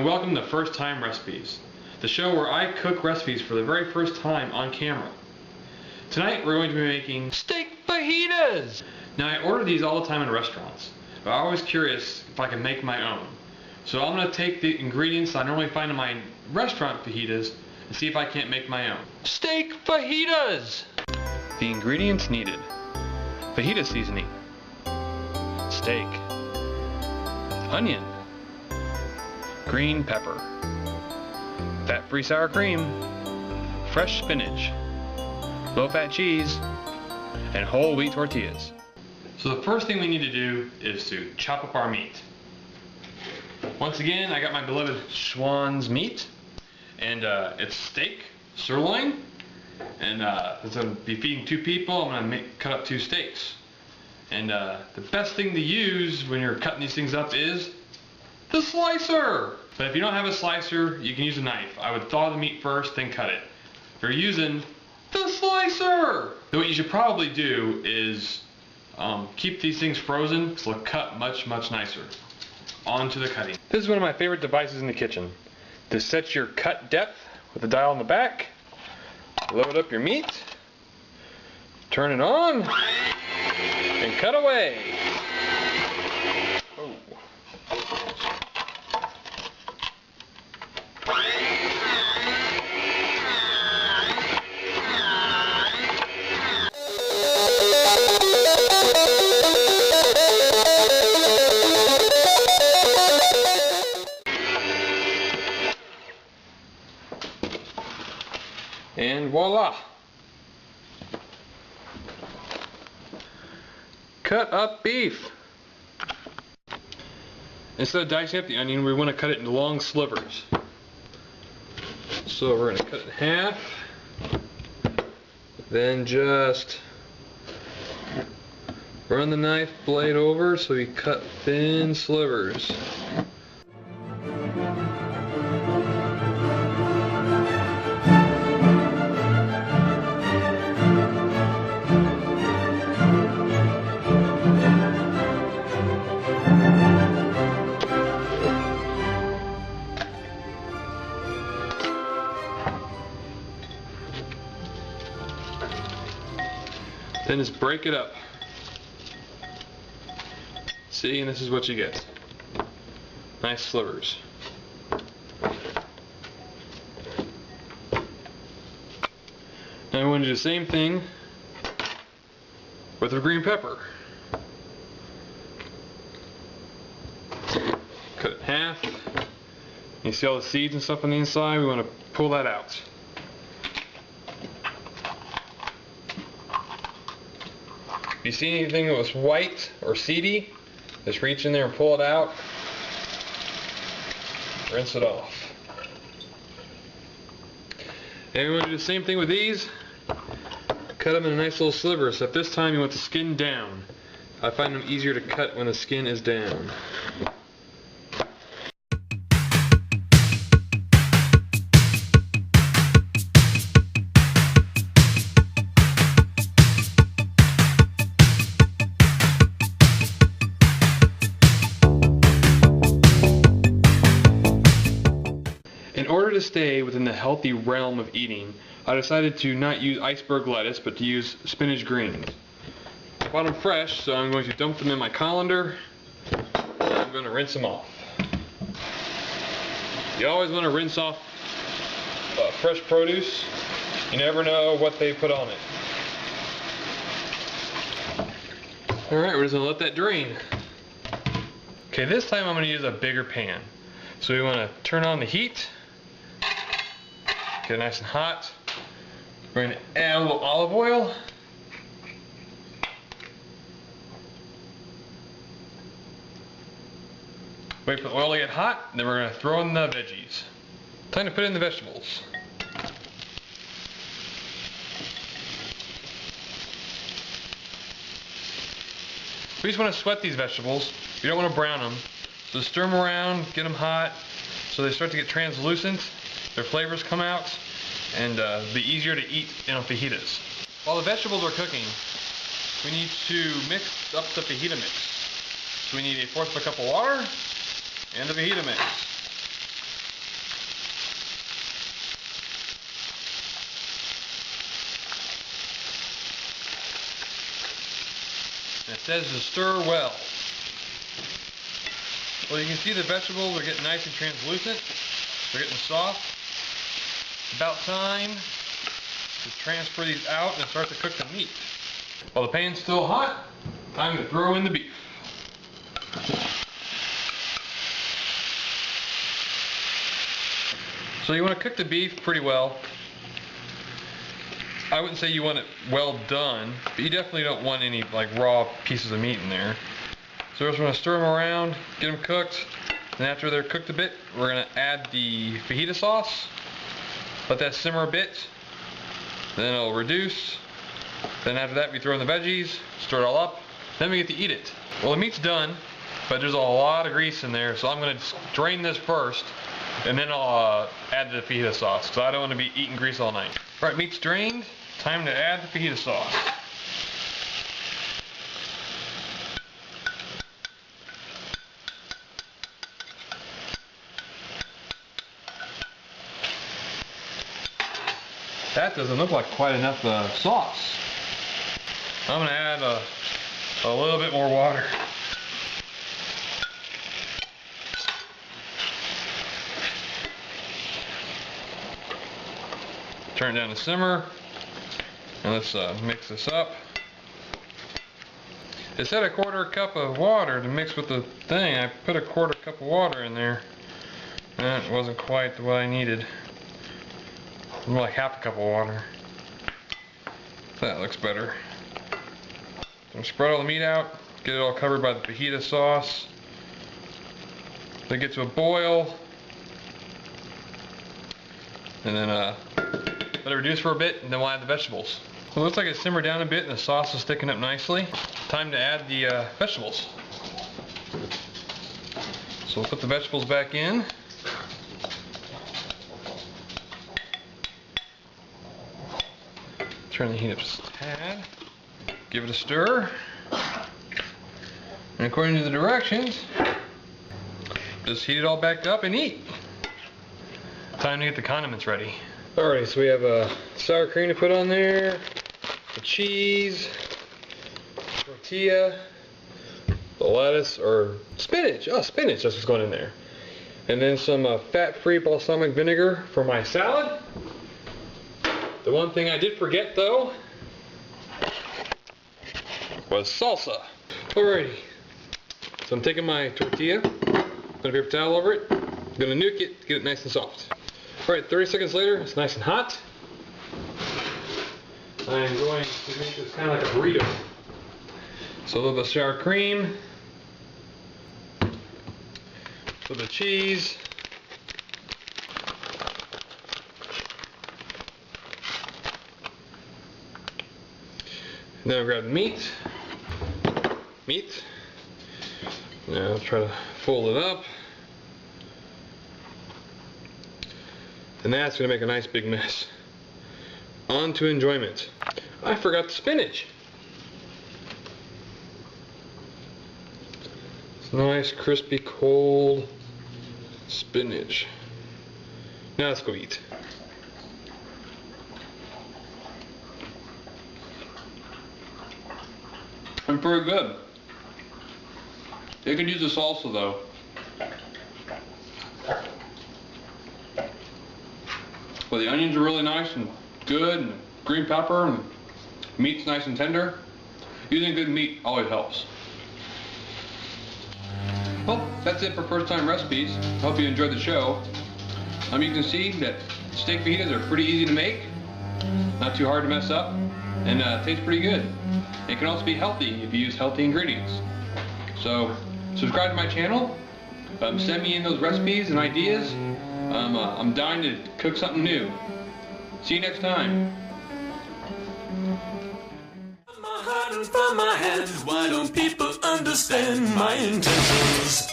welcome to First Time Recipes, the show where I cook recipes for the very first time on camera. Tonight we're going to be making steak fajitas! Now I order these all the time in restaurants, but I'm always curious if I can make my own. So I'm going to take the ingredients I normally find in my restaurant fajitas and see if I can't make my own. Steak fajitas! The ingredients needed: fajita seasoning, steak, onion, green pepper, fat-free sour cream, fresh spinach, low-fat cheese, and whole wheat tortillas. So the first thing we need to do is to chop up our meat. Once again, I got my beloved Schwann's meat, and it's steak, sirloin, and since I'm going to be feeding 2 people, I'm going to cut up 2 steaks. And the best thing to use when you're cutting these things up is the slicer! But if you don't have a slicer, you can use a knife. I would thaw the meat first, then cut it. If you're using the slicer! So what you should probably do is keep these things frozen, because they'll cut much, much nicer. On to the cutting. This is one of my favorite devices in the kitchen. To set your cut depth with the dial on the back, load up your meat, turn it on, and cut away. Oh. And voila! Cut up beef. Instead of dicing up the onion, we want to cut it into long slivers. So we're going to cut it in half, then just run the knife blade over so we cut thin slivers. Then just break it up. See, and this is what you get. Nice slivers. Now we want to do the same thing with the green pepper. Cut it in half. You see all the seeds and stuff on the inside? We want to pull that out. If you see anything that was white or seedy, just reach in there and pull it out. Rinse it off. And we want to do the same thing with these. Cut them in a nice little sliver, except this time you want the skin down. I find them easier to cut when the skin is down. In order to stay within the healthy realm of eating, I decided to not use iceberg lettuce, but to use spinach greens. I bought them fresh, so I'm going to dump them in my colander, and I'm going to rinse them off. You always want to rinse off fresh produce. You never know what they put on it. Alright, we're just going to let that drain. Okay, this time I'm going to use a bigger pan. So we want to turn on the heat. Get it nice and hot. We're going to add a little olive oil. Wait for the oil to get hot, and then we're going to throw in the veggies. Time to put in the vegetables. We just want to sweat these vegetables. We don't want to brown them. So stir them around, get them hot, so they start to get translucent. Their flavors come out, and be easier to eat in fajitas. While the vegetables are cooking, we need to mix up the fajita mix. So we need 1/4 cup of water and the fajita mix. And it says to stir well. Well, you can see the vegetables are getting nice and translucent. They're getting soft. About time to transfer these out and start to cook the meat. While the pan's still hot, time to throw in the beef. So you want to cook the beef pretty well. I wouldn't say you want it well done, but you definitely don't want any like raw pieces of meat in there. So we're just going to stir them around, get them cooked, and after they're cooked a bit, we're going to add the fajita sauce. Let that simmer a bit, then it'll reduce. Then after that we throw in the veggies, stir it all up, then we get to eat it. Well, the meat's done, but there's a lot of grease in there, so I'm going to drain this first, and then I'll add the fajita sauce, because I don't want to be eating grease all night. Alright, meat's drained, time to add the fajita sauce. That doesn't look like quite enough sauce. I'm going to add a little bit more water. Turn it down to simmer, and let's mix this up. It said a 1/4 cup of water to mix with the thing. I put a 1/4 cup of water in there. That wasn't quite what I needed. More like 1/2 cup of water. That looks better. So spread all the meat out, get it all covered by the fajita sauce. Then get to a boil, and then let it reduce for a bit, and then we'll add the vegetables. So it looks like it simmered down a bit and the sauce is thickening up nicely. Time to add the vegetables. So we'll put the vegetables back in. Turn the heat up just a tad. Give it a stir. And according to the directions, just heat it all back up and eat. Time to get the condiments ready. Alright, so we have sour cream to put on there, the cheese, tortilla, the lettuce, or spinach. Oh, spinach, that's what's going in there. And then some fat-free balsamic vinegar for my salad. The one thing I did forget, though, was salsa. Alrighty, so I'm taking my tortilla, put a paper towel over it, I'm gonna nuke it to get it nice and soft. Alright, 30 seconds later, it's nice and hot. I'm going to make this kind of like a burrito. So a little bit of sour cream, a little bit of cheese, and then I'll grab the meat. Now I'll try to fold it up. And that's going to make a nice big mess. On to enjoyment. I forgot the spinach. It's nice, crispy, cold spinach. Now let's go eat. I'm pretty good. You can use the salsa though. But the onions are really nice and good, and green pepper, and meat's nice and tender. Using good meat always helps. Well, that's it for first time recipes. Hope you enjoyed the show. You can see that steak fajitas are pretty easy to make, not too hard to mess up, and taste pretty good. It can also be healthy if you use healthy ingredients. So subscribe to my channel, send me in those recipes and ideas. I'm dying to cook something new. See you next time. From my heart and from my hands, why don't people understand my intentions?